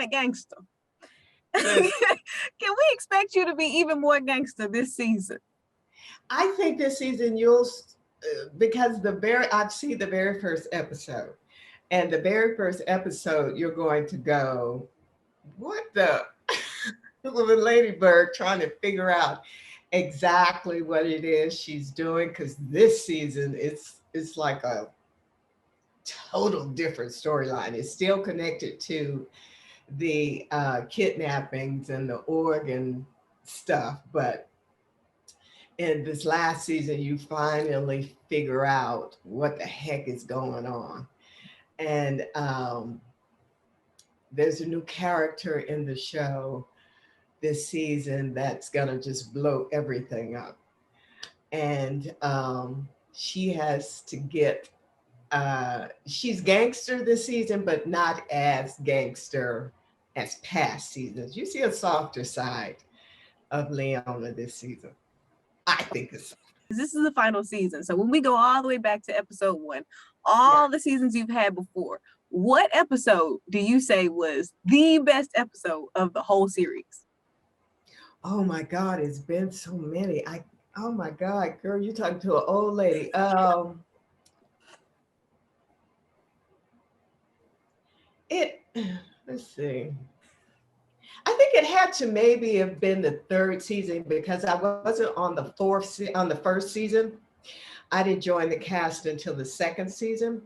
quite gangster. Yes. Can we expect you to be even more gangster this season? I think this season because I've seen the very first episode, and the very first episode you're going to go, what the with Ladybird trying to figure out exactly what it is she's doing, because this season it's like a total different storyline. It's still connected to the kidnappings and the Oregon stuff, but in this last season, you finally figure out what the heck is going on. And there's a new character in the show this season that's going to just blow everything up. And she has to get, she's gangster this season, but not as gangster as past seasons. You see a softer side of Leona this season. I think it's. This is the final season. So when we go all the way back to episode 1, all the seasons you've had before, what episode do you say was the best episode of the whole series? Oh my God, it's been so many. Oh my God, girl, you're talking to an old lady. Let's see. I think it had to maybe have been the 3rd season, because I wasn't on the on the 1st season. I didn't join the cast until the 2nd season.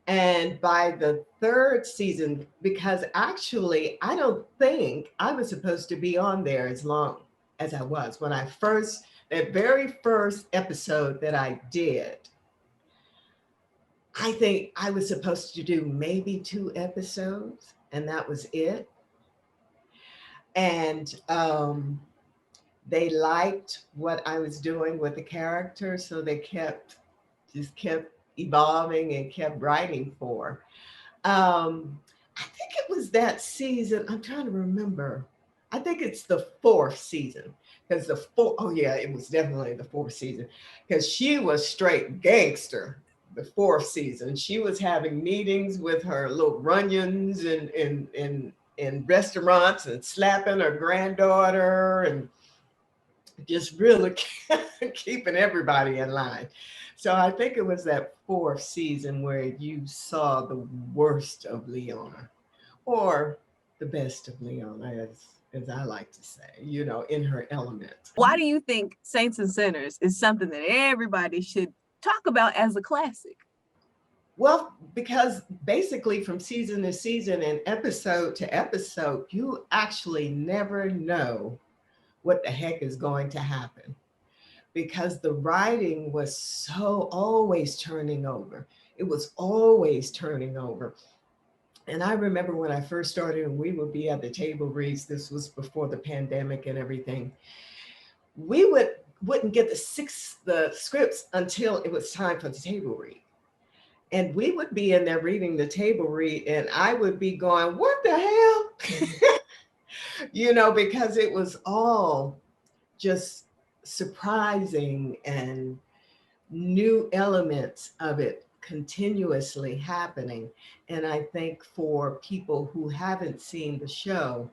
And by the 3rd season, because actually I don't think I was supposed to be on there as long as I was. When that very first episode that I did, I think I was supposed to do maybe 2 episodes, and that was it. And they liked what I was doing with the character, so they kept evolving and kept writing for. I think it was that season. I'm trying to remember. I think it's the 4th season, because it was definitely the 4th season, because she was straight gangster. The 4th season, she was having meetings with her little runions in restaurants and slapping her granddaughter and just really keeping everybody in line. So I think it was that 4th season where you saw the worst of Leona, or the best of Leona, as I like to say, in her element. Why do you think Saints and Sinners is something that everybody should talk about as a classic? Well, because basically from season to season and episode to episode, you actually never know what the heck is going to happen, because the writing was so always turning over. It was always turning over. And I remember when I first started and we would be at the table reads, this was before the pandemic and everything, we wouldn't get the scripts until it was time for the table read. And we would be in there reading the table read, and I would be going, what the hell? Because it was all just surprising and new elements of it continuously happening. And I think for people who haven't seen the show,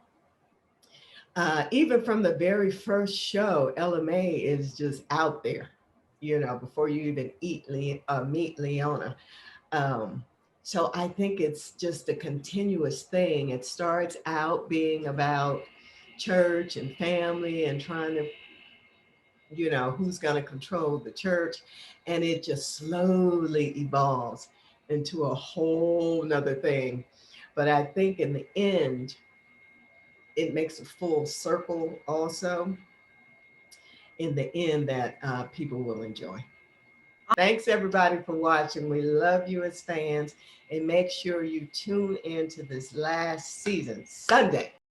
even from the very first show, LMA is just out there, before you even meet Leona. So I think it's just a continuous thing. It starts out being about church and family and trying to, who's going to control the church. And it just slowly evolves into a whole nother thing. But I think in the end, it makes a full circle also in the end that people will enjoy. Thanks everybody for watching. We love you as fans, and make sure you tune into this last season Sunday.